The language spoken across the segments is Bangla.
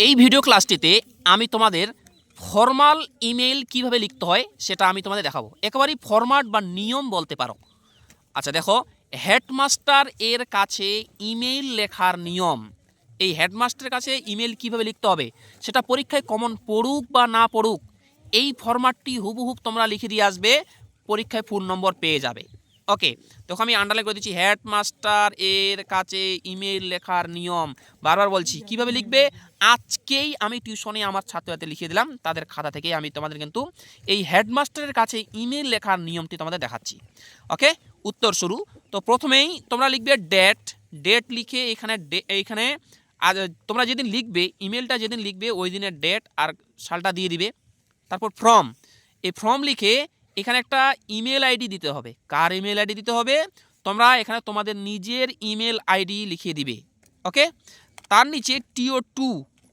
এই ভিডিও ক্লাসটিতে আমি তোমাদের ফর্মাল ইমেল কিভাবে লিখতে হয় সেটা আমি তোমাদের দেখাবো। একেবারেই ফরম্যাট বা নিয়ম বলতে পারো। আচ্ছা দেখো, হেডমাস্টার এর কাছে ইমেল লেখার নিয়ম। এই হেডমাস্টারের কাছে ইমেল কিভাবে লিখতে হবে সেটা পরীক্ষায় কমন পড়ুক বা না পড়ুক, এই ফরম্যাটটি হুবহুব তোমরা লিখে দিয়ে আসবে, পরীক্ষায় ফুল নম্বর পেয়ে যাবে। ওকে, তখন আমি আন্ডারলাইন করে দিচ্ছি হেডমাস্টার এর কাছে ইমেল লেখার নিয়ম। বারবার বলছি কিভাবে লিখবে। আজকেই আমি টিউশনে আমার ছাত্রছাত্রী লিখে দিলাম, তাদের খাতা থেকে আমি তোমাদের কিন্তু এই হেডমাস্টারের কাছে ইমেল লেখার নিয়মটি তোমাদের দেখাচ্ছি। ওকে, উত্তর শুরু। তো প্রথমেই তোমরা লিখবে ডেট লিখে এইখানে আর তোমরা যেদিন লিখবে ইমেলটা যেদিন লিখবে ওই দিনের ডেট আর সালটা দিয়ে দিবে। তারপর এই ফর্ম লিখে এখানে একটা ইমেল আইডি দিতে হবে। কার ইমেল আইডি দিতে হবে? তোমরা এখানে তোমাদের নিজের ইমেল আইডি লিখিয়ে দিবে। ওকে, তার নিচে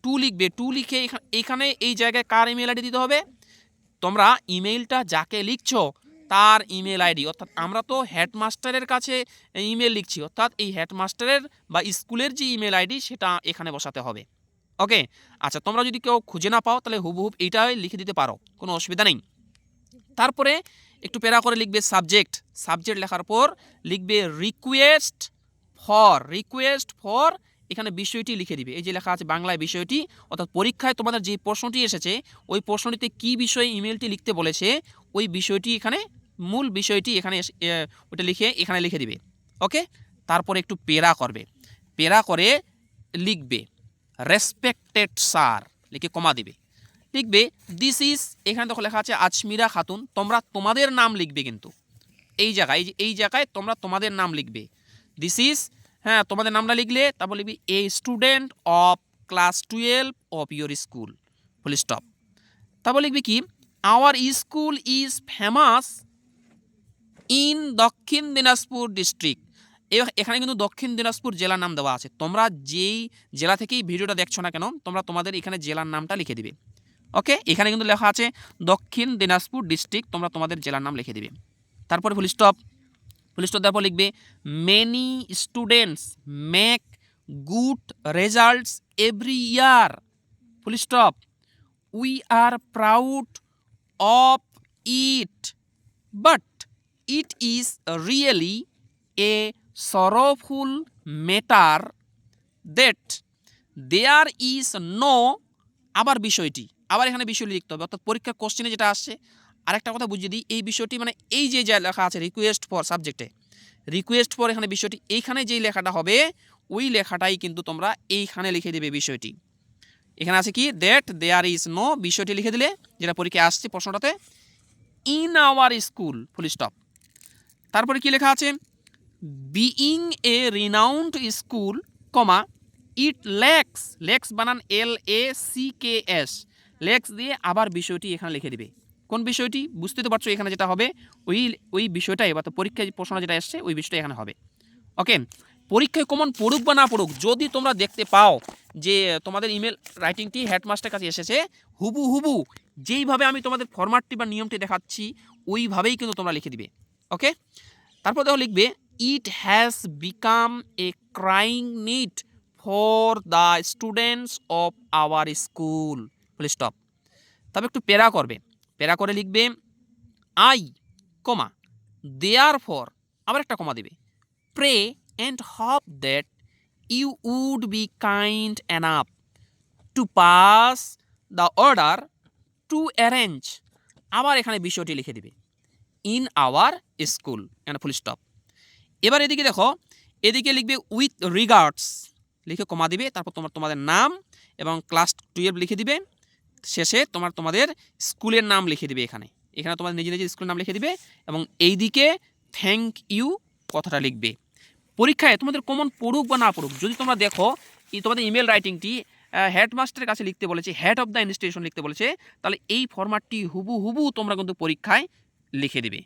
টু লিখবে। টু লিখে এখানে এই জায়গায় কার ইমেল আইডি দিতে হবে? তোমরা ইমেলটা যাকে লিখছো তার ইমেল আইডি, অর্থাৎ আমরা তো হেডমাস্টারের কাছে ইমেল লিখছি, অর্থাৎ এই হেডমাস্টারের বা স্কুলের যে ইমেল আইডি সেটা এখানে বসাতে হবে। ওকে, আচ্ছা তোমরা যদি কেউ খুঁজে না পাও তাহলে হুবহুব এইটাই লিখে দিতে পারো, কোনো অসুবিধা নেই। তারপরে একটু প্যারা করে লিখবে সাবজেক্ট লেখার পর লিখবে রিকোয়েস্ট ফর এখানে বিষয়টি লিখে দিবে। এই যে লেখা আছে বাংলায় বিষয়টি, অর্থাৎ পরীক্ষায় তোমাদের যে প্রশ্নটি এসেছে ওই প্রশ্নটিতে কি বিষয়ে ইমেলটি লিখতে বলেছে ওই বিষয়টি এখানে, মূল বিষয়টি এখানে ওটা লিখে এখানে লিখে দিবে। ওকে, তারপরে একটু পেরা করে লিখবে রেসপেক্টেড স্যার, লিখে কমা দিবে। লিখবে দিস ইজ, এখানে দেখো লেখা আছে আজমিরা খাতুন, তোমরা তোমাদের নাম লিখবে কিন্তু এই জায়গায় তোমরা তোমাদের নাম লিখবে। দিস ইজ, হ্যাঁ তোমাদের নামটা লিখলে তারপর লিখবি a student of class 12 of your school, full stop. তারপর লিখবি কি our school is famous in দক্ষিণ দিনাজপুর ডিস্ট্রিক্ট। এখানে কিন্তু দক্ষিণ দিনাজপুর জেলার নাম দেওয়া আছে। তোমরা যেই জেলা থেকেই ভিডিওটা দেখছো না কেন তোমরা তোমাদের এখানে জেলার নামটা লিখে দিবে। ওকে, এখানে কিন্তু লেখা আছে দক্ষিণ দিনাজপুর ডিস্ট্রিক্ট, তোমরা তোমাদের জেলার নাম লিখে দিবে। তারপরে ফুল স্টপ দেওয়ার পর লিখবে many students make good results every year, full stop. We are proud of it, but it is really a sorrowful matter that there is no, আবার এখানে বিষয় লিখতে হবে, অর্থাৎ পরীক্ষার কোশ্চেনে যেটা আসছে। আরেকটা কথা বুঝিয়ে দিই, এই বিষয়টি মানে এই যে লেখা আছে রিকোয়েস্ট ফর সাবজেক্টে, রিকোয়েস্ট ফর এখানে বিষয়টি এইখানে যেই লেখাটা হবে ওই লেখাটাই কিন্তু তোমরা এইখানে লিখে দেবে বিষয়টি। এখানে আছে কি দ্যাট দেয়ার ইজ নো, বিষয়টি লিখে দিলে যেটা পরীক্ষায় আসছে প্রশ্নটাতে in our school, full stop. তারপরে কি লেখা আছে being a renowned school, comma it lacks বানান LACKS, লেক্স দিয়ে আবার বিষয়টি এখানে লিখে দিবে। কোন বিষয়টি বুঝতে তো পারছো, এখানে যেটা হবে ওই বিষয়টাই, বা পরীক্ষায় প্রশ্ন যেটা আসছে ওই বিষয়টা এখানে হবে। ওকে, পরীক্ষায় কমন পড়ুক বা না পড়ুক, যদি তোমরা দেখতে পাও যে তোমাদের ইমেল রাইটিংটি হেডমাস্টারের কাছে এসেছে, হুবু যেইভাবে আমি তোমাদের ফরম্যাটটি বা নিয়মটি দেখাচ্ছি ওইভাবেই কিন্তু তোমরা লিখে দিবে। ওকে, তারপর দেখো লিখবে it has become a crying need for the students of our school, full stop. তবে একটু পেরা করে লিখবে আই, কমা দেয়ার ফর, আবার একটা কমা দেবে, pray and hope that you would be kind enough to pass the order to arrange, আবার এখানে বিষয়টি লিখে দিবে ইন আওয়ার স্কুল, এখানে ফুল স্টপ। এবার এদিকে দেখো, এদিকে লিখবে উইথ রিগার্ডস, লিখে কমা দিবে, তারপর তোমাদের নাম এবং ক্লাস 12 লিখে দিবে। শেষে তোমাদের স্কুলের নাম লিখে দিবে, এখানে তোমাদের নিজের স্কুলের নাম লিখে দিবে এবং এইদিকে থ্যাংক ইউ কথাটা লিখবে। পরীক্ষায় তোমাদের কমন পড়ুক বা না পড়ুক, যদি তোমরা দেখো তোমাদের ইমেল রাইটিংটি হেডমাস্টারের কাছে লিখতে বলেছে, হেড অফ দ্য ইনস্টিটিউশন লিখতে বলেছে, তাহলে এই ফরম্যাটটি হুবু তোমরা কিন্তু পরীক্ষায় লিখে দিবে।